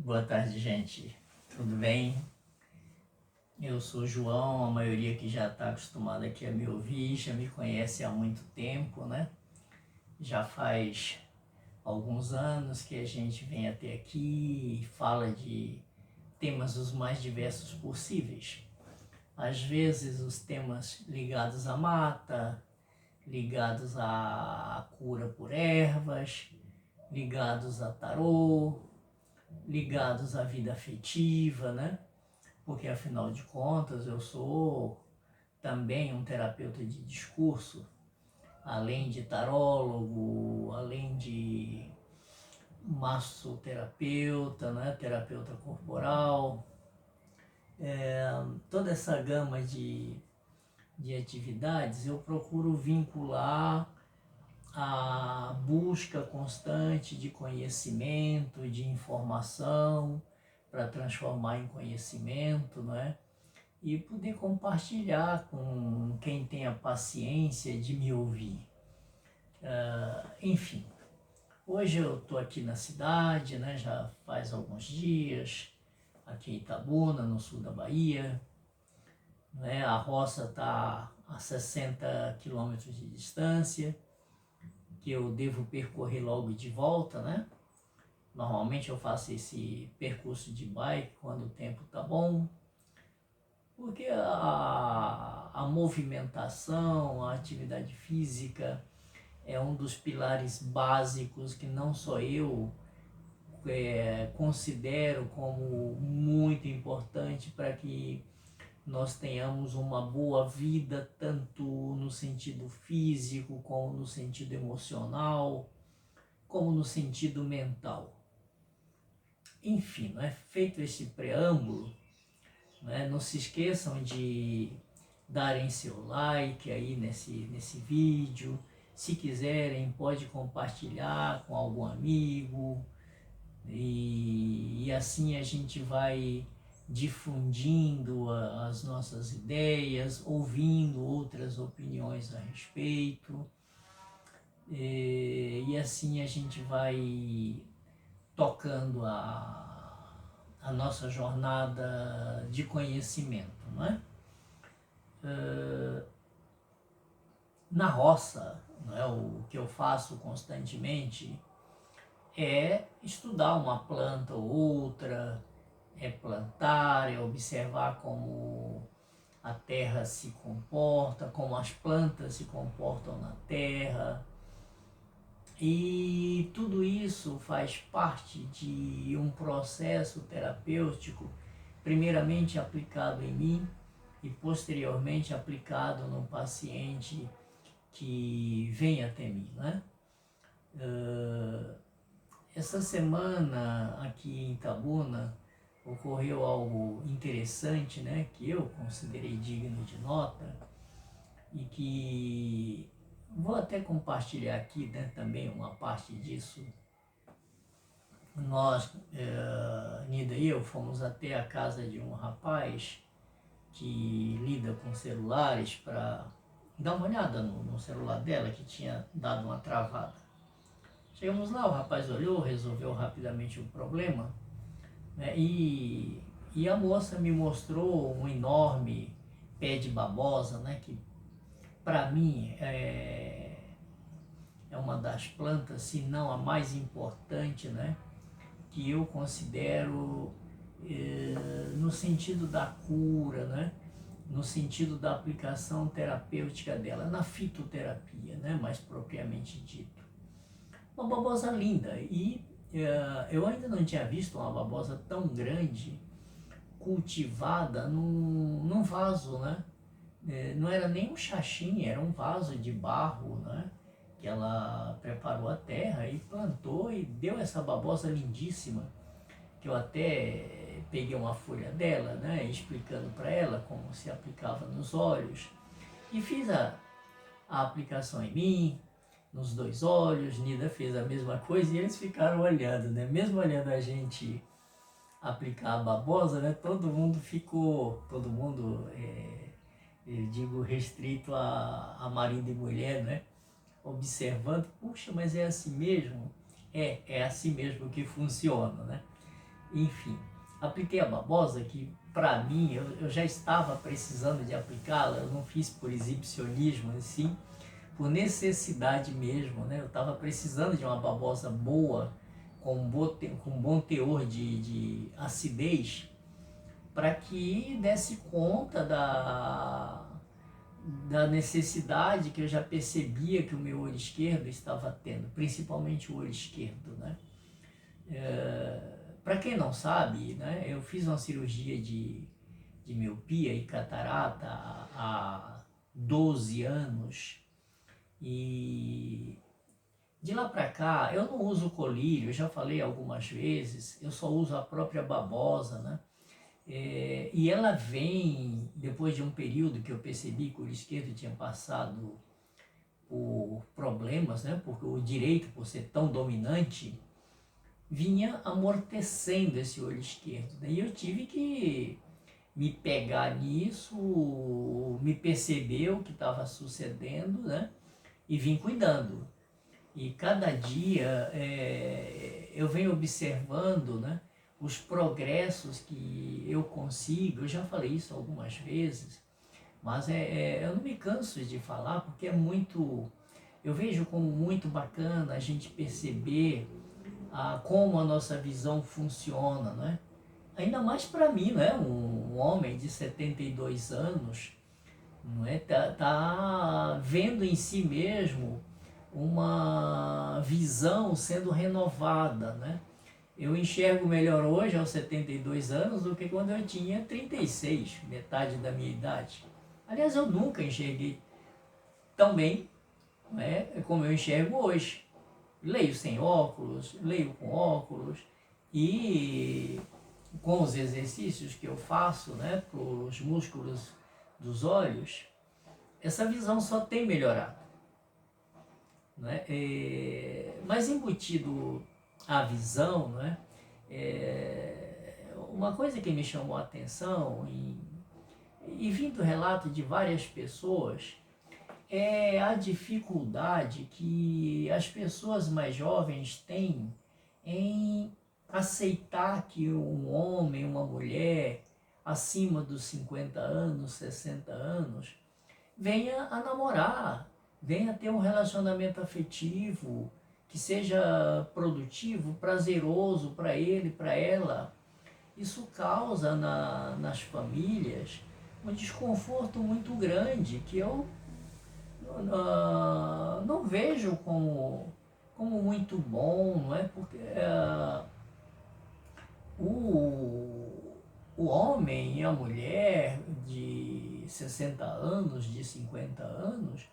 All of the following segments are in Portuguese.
Boa tarde, gente. Tudo bem? Eu sou João, a maioria que já está acostumada aqui a me ouvir, já me conhece há muito tempo, né? Já faz alguns anos que a gente vem até aqui e fala de temas os mais diversos possíveis. Às vezes os temas ligados à mata, ligados à cura por ervas, ligados a tarô, ligados à vida afetiva, né? Porque afinal de contas eu sou também um terapeuta de discurso, além de tarólogo, além de massoterapeuta, né? Terapeuta corporal, toda essa gama de atividades eu procuro vincular a busca constante de conhecimento, de informação, para transformar em conhecimento, não é? E poder compartilhar com quem tem a paciência de me ouvir. Enfim, hoje eu estou aqui na cidade, né? Já faz alguns dias, aqui em Itabuna, no sul da Bahia. Né? A roça está a 60 quilômetros de distância, que eu devo percorrer logo de volta, né? Normalmente eu faço esse percurso de bike quando o tempo está bom, porque a movimentação, a atividade física é um dos pilares básicos que não só eu considero como muito importante para que nós tenhamos uma boa vida, tanto no sentido físico, como no sentido emocional, como no sentido mental. Enfim, não é? Feito esse preâmbulo, não se esqueçam de darem seu like aí nesse vídeo. Se quiserem, pode compartilhar com algum amigo. E assim a gente vai difundindo as nossas ideias, ouvindo outras opiniões a respeito. E assim a gente vai tocando a nossa jornada de conhecimento, não é? Na roça, não é? O que eu faço constantemente é estudar uma planta ou outra, é plantar, é observar como a terra se comporta, como as plantas se comportam na terra. E tudo isso faz parte de um processo terapêutico, primeiramente aplicado em mim e posteriormente aplicado no paciente que vem até mim, né? Essa semana aqui em Itabuna ocorreu algo interessante, né? Que eu considerei digno de nota e que vou até compartilhar aqui, né, também uma parte disso. Nós, Nida e eu, fomos até a casa de um rapaz que lida com celulares para dar uma olhada no celular dela, que tinha dado uma travada. Chegamos lá, o rapaz olhou, resolveu rapidamente o problema, né, e a moça me mostrou um enorme pé de babosa, né, que para mim é uma das plantas, se não a mais importante, né, que eu considero no sentido da cura, né, no sentido da aplicação terapêutica dela, na fitoterapia, né, mais propriamente dito. Uma babosa linda, e eu ainda não tinha visto uma babosa tão grande cultivada num vaso, né? Não era nem um chachim, era um vaso de barro, né? Que ela preparou a terra e plantou e deu essa babosa lindíssima, que eu até peguei uma folha dela, né? Explicando para ela como se aplicava nos olhos, e fiz a aplicação em mim, nos dois olhos. Nida fez a mesma coisa e eles ficaram olhando, né? Mesmo olhando a gente aplicar a babosa, né? Todo mundo ficou, eu digo restrito a marido e mulher, né? Observando, puxa, mas é assim mesmo? É assim mesmo que funciona, né? Enfim, apliquei a babosa que, para mim, eu já estava precisando de aplicá-la, eu não fiz por exibicionismo, assim, por necessidade mesmo, né? Eu estava precisando de uma babosa boa, com um bom teor de acidez, para que desse conta da necessidade que eu já percebia que o meu olho esquerdo estava tendo, principalmente o olho esquerdo, né? Para quem não sabe, né, eu fiz uma cirurgia de miopia e catarata há 12 anos e de lá para cá eu não uso colírio, eu já falei algumas vezes, eu só uso a própria babosa, né? E ela vem depois de um período que eu percebi que o olho esquerdo tinha passado por problemas, né? Porque o direito, por ser tão dominante, vinha amortecendo esse olho esquerdo. Daí eu tive que me pegar nisso, me perceber o que estava sucedendo, né? E vim cuidando. E cada dia eu venho observando, né, os progressos que eu consigo. Eu já falei isso algumas vezes, mas eu não me canso de falar porque é muito. Eu vejo como muito bacana a gente perceber como a nossa visão funciona, né? Ainda mais para mim, né? Um homem de 72 anos, não é? Tá vendo em si mesmo uma visão sendo renovada, né? Eu enxergo melhor hoje aos 72 anos do que quando eu tinha 36, metade da minha idade. Aliás, eu nunca enxerguei tão bem, né, como eu enxergo hoje. Leio sem óculos, leio com óculos e com os exercícios que eu faço, né, para os músculos dos olhos, essa visão só tem melhorado, né? Mas embutido a visão, né, uma coisa que me chamou a atenção e vindo relato de várias pessoas é a dificuldade que as pessoas mais jovens têm em aceitar que um homem, uma mulher acima dos 50 anos, 60 anos, venha a namorar, venha a ter um relacionamento afetivo que seja produtivo, prazeroso para ele, para ela. Isso causa nas famílias um desconforto muito grande que eu não vejo como muito bom, não é? Porque o, o homem e a mulher de 60 anos, de 50 anos,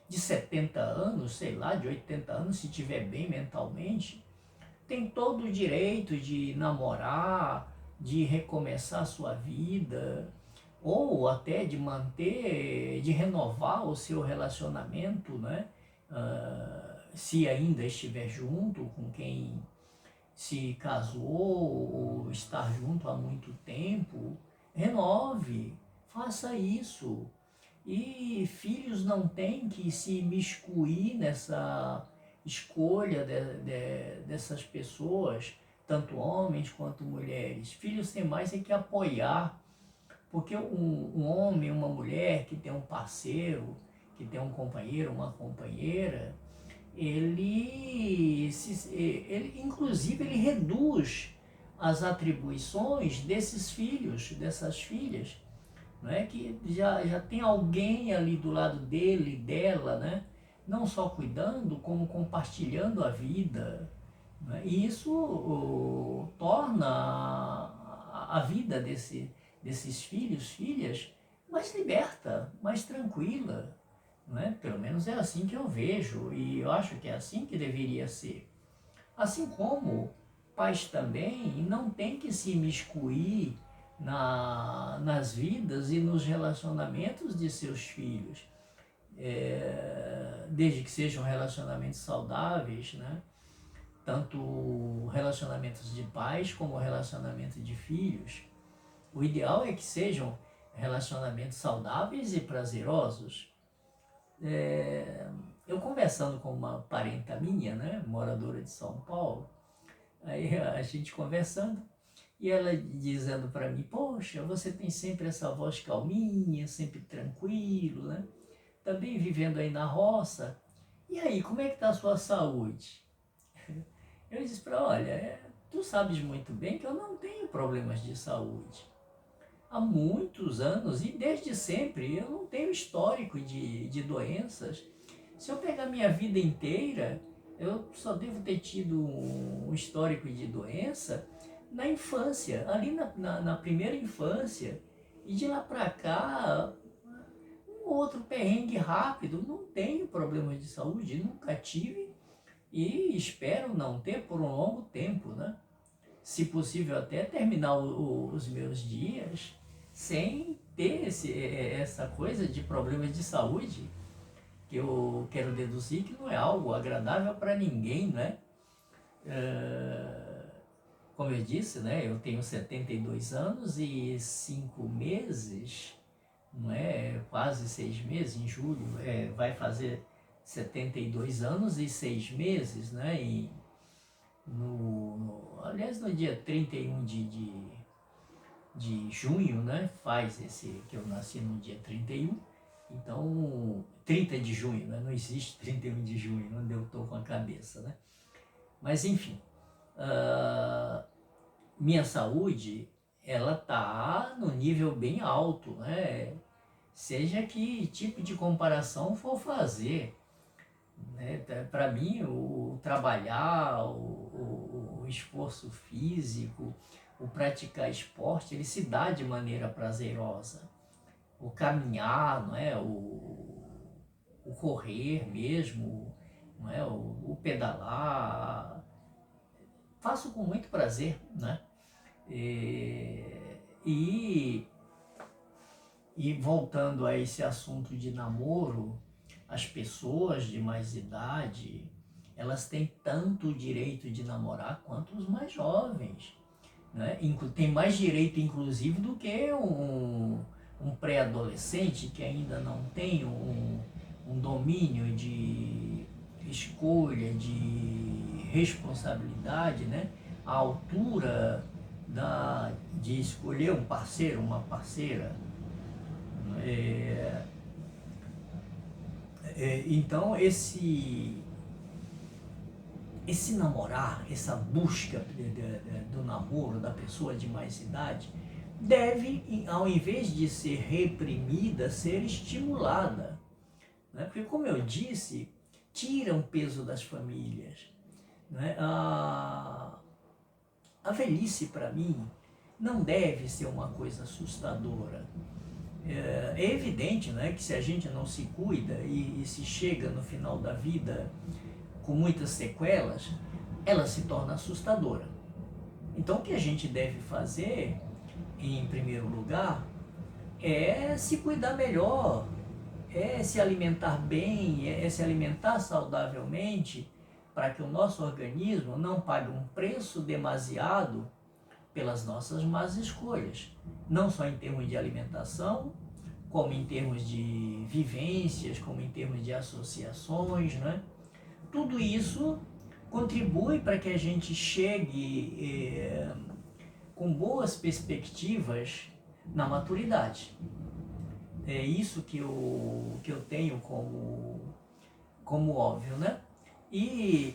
de 70 anos, sei lá, de 80 anos, se estiver bem mentalmente, tem todo o direito de namorar, de recomeçar a sua vida, ou até de manter, de renovar o seu relacionamento, né? Se ainda estiver junto com quem se casou ou está junto há muito tempo, renove, faça isso. E filhos não têm que se miscuir nessa escolha dessas pessoas, tanto homens quanto mulheres. Filhos têm mais é que apoiar, porque um homem, uma mulher que tem um parceiro, que tem um companheiro, uma companheira, ele inclusive ele reduz as atribuições desses filhos, dessas filhas, não é? Que já tem alguém ali do lado dele, dela, né? Não só cuidando, como compartilhando a vida. Né? E isso torna a vida desses filhos, filhas, mais liberta, mais tranquila. Não é? Pelo menos é assim que eu vejo e eu acho que é assim que deveria ser. Assim como pais também não têm que se imiscuir nas vidas e nos relacionamentos de seus filhos, desde que sejam relacionamentos saudáveis, né? Tanto relacionamentos de pais como relacionamentos de filhos. O ideal é que sejam relacionamentos saudáveis e prazerosos. Eu conversando com uma parenta minha, né, moradora de São Paulo, aí a gente conversando, E ela dizendo para mim, poxa, você tem sempre essa voz calminha, sempre tranquilo, né? Também vivendo aí na roça. E aí, como é que está a sua saúde? Eu disse para ela, olha, tu sabes muito bem que eu não tenho problemas de saúde. Há muitos anos e desde sempre eu não tenho histórico de doenças. Se eu pegar minha vida inteira, eu só devo ter tido um histórico de doença na infância, ali na primeira infância. E de lá para cá, um outro perrengue rápido. Não tenho problemas de saúde, nunca tive e espero não ter por um longo tempo, né? Se possível até terminar os meus dias sem ter essa coisa de problemas de saúde, que eu quero deduzir que não é algo agradável para ninguém, né? Como eu disse, né, eu tenho 72 anos e 5 meses, não é? Quase 6 meses, em julho vai fazer 72 anos e 6 meses, né? E aliás, no dia 31 de junho, né? Faz esse, que eu nasci no dia 31, então 30 de junho, né? Não existe 31 de junho, onde eu estou com a cabeça, né? Mas enfim, minha saúde, ela tá no nível bem alto, né? Seja que tipo de comparação for fazer, né? Para mim, o trabalhar, o esforço físico, o praticar esporte, ele se dá de maneira prazerosa. O caminhar, não é? O correr mesmo, não é? O pedalar, faço com muito prazer, né? E, e voltando a esse assunto de namoro, as pessoas de mais idade, elas têm tanto o direito de namorar quanto os mais jovens, né? Tem mais direito, inclusive, do que um pré-adolescente que ainda não tem um domínio de escolha, de responsabilidade, né? A altura de escolher um parceiro, uma parceira. É, então, esse namorar, essa busca do namoro da pessoa de mais idade, deve, ao invés de ser reprimida, ser estimulada. Né? Porque, como eu disse, tira um peso das famílias. Né? A velhice, para mim, não deve ser uma coisa assustadora. É evidente, né, que se a gente não se cuida e se chega no final da vida com muitas sequelas, ela se torna assustadora. Então, o que a gente deve fazer, em primeiro lugar, é se cuidar melhor, é se alimentar bem, é se alimentar saudavelmente, para que o nosso organismo não pague um preço demasiado pelas nossas más escolhas, não só em termos de alimentação, como em termos de vivências, como em termos de associações, né? Tudo isso contribui para que a gente chegue com boas perspectivas na maturidade. É isso que eu tenho como óbvio, né? E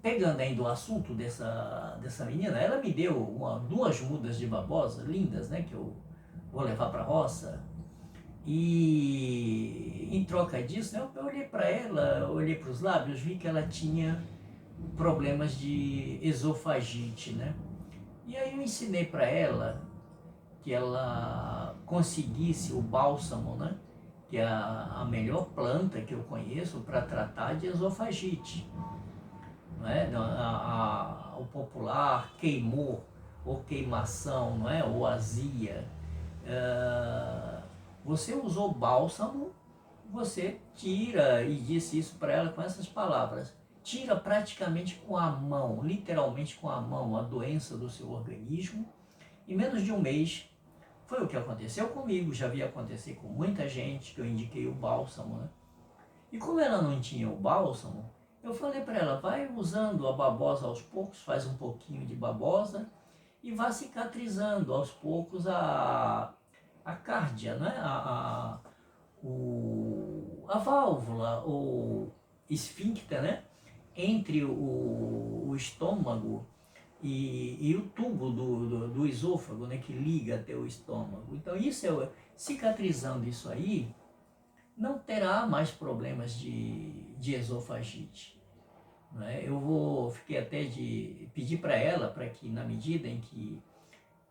pegando ainda o assunto dessa menina, ela me deu duas mudas de babosa lindas, né? Que eu vou levar para a roça. E em troca disso, né, eu olhei para ela, olhei para os lábios, vi que ela tinha problemas de esofagite, né? E aí eu ensinei para ela que ela conseguisse o bálsamo, né? Que é a melhor planta que eu conheço para tratar de esofagite. Não é? O popular queimou, ou queimação, não é? Ou azia. Você usou bálsamo, você tira, e disse isso para ela com essas palavras, tira praticamente com a mão, literalmente com a mão, a doença do seu organismo. Em menos de um mês, foi o que aconteceu comigo, já havia acontecido com muita gente que eu indiquei o bálsamo, né? E como ela não tinha o bálsamo, eu falei para ela, vai usando a babosa aos poucos, faz um pouquinho de babosa, e vá cicatrizando aos poucos a cárdia, né? A válvula, o esfíncter, né? Entre o estômago e o tubo do esôfago, né? Que liga até o estômago. Então, cicatrizando isso aí, não terá mais problemas de esofagite. Né? Fiquei até de pedir para ela, para que na medida em que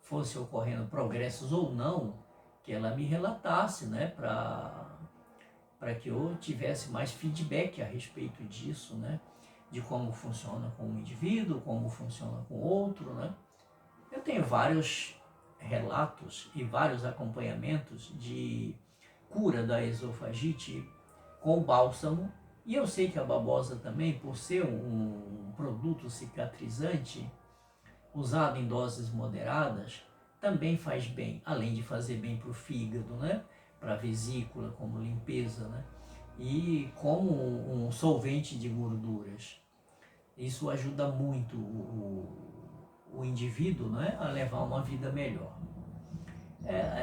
fosse ocorrendo progressos ou não, que ela me relatasse, né, para que eu tivesse mais feedback a respeito disso, né, de como funciona com um indivíduo, como funciona com outro, né. Eu tenho vários relatos e vários acompanhamentos de cura da esofagite com bálsamo, e eu sei que a babosa também, por ser um produto cicatrizante, usado em doses moderadas, também faz bem, além de fazer bem para o fígado, né? Para a vesícula, como limpeza, né? E como um solvente de gorduras. Isso ajuda muito o indivíduo, né? A levar uma vida melhor.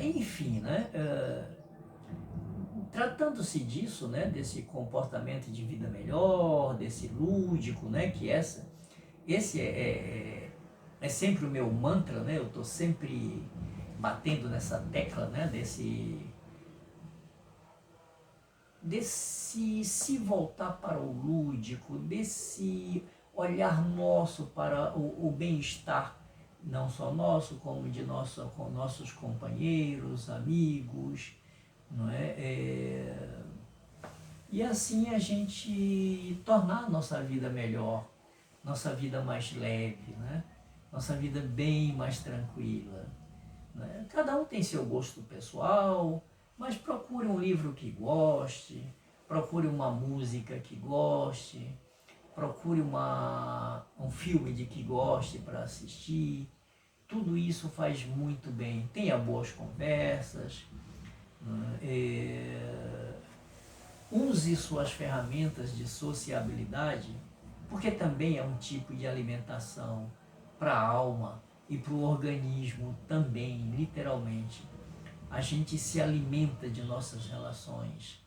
Enfim, né? Tratando-se disso, né? Desse comportamento de vida melhor, desse lúdico, né? Que esse é sempre o meu mantra, né? Eu estou sempre batendo nessa tecla, né? Desse se voltar para o lúdico, desse olhar nosso para o bem-estar, não só nosso, como com nossos companheiros, amigos, não é? E assim a gente tornar a nossa vida melhor, nossa vida mais leve, né? Nossa vida bem mais tranquila. Né? Cada um tem seu gosto pessoal, mas procure um livro que goste, procure uma música que goste, procure um filme de que goste para assistir. Tudo isso faz muito bem. Tenha boas conversas, né? Use suas ferramentas de sociabilidade, porque também é um tipo de alimentação para a alma e para o organismo também, literalmente. A gente se alimenta de nossas relações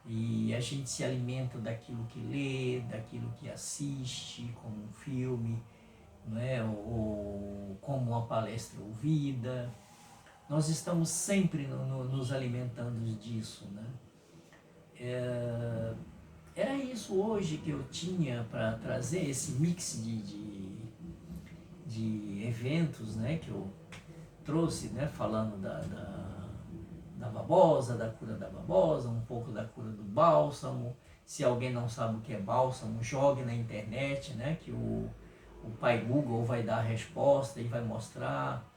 e a gente se alimenta daquilo que lê, daquilo que assiste, como um filme, né? Ou como uma palestra ouvida. Nós estamos sempre nos alimentando disso, né? Era isso hoje que eu tinha para trazer, esse mix de eventos, né, que eu trouxe, né, falando da babosa, da cura da babosa, um pouco da cura do bálsamo. Se alguém não sabe o que é bálsamo, jogue na internet, né, que o pai Google vai dar a resposta e vai mostrar.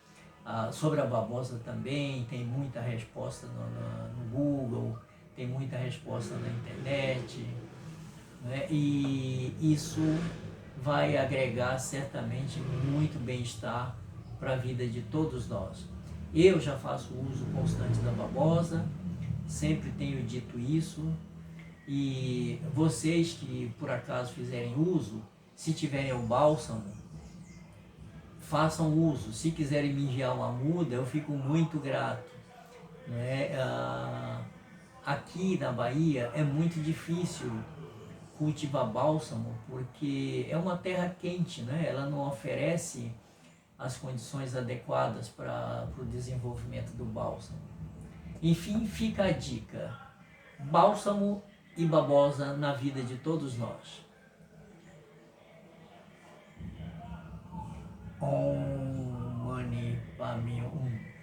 Sobre a babosa também, tem muita resposta no Google, tem muita resposta na internet, né? E isso vai agregar certamente muito bem-estar para a vida de todos nós. Eu já faço uso constante da babosa, sempre tenho dito isso, e vocês que por acaso fizerem uso, se tiverem o bálsamo, façam uso. Se quiserem me enviar uma muda, eu fico muito grato. Né? Aqui na Bahia é muito difícil cultivar bálsamo porque é uma terra quente, né? Ela não oferece as condições adequadas para o desenvolvimento do bálsamo. Enfim, fica a dica: bálsamo e babosa na vida de todos nós. Om Mani Padme Hum.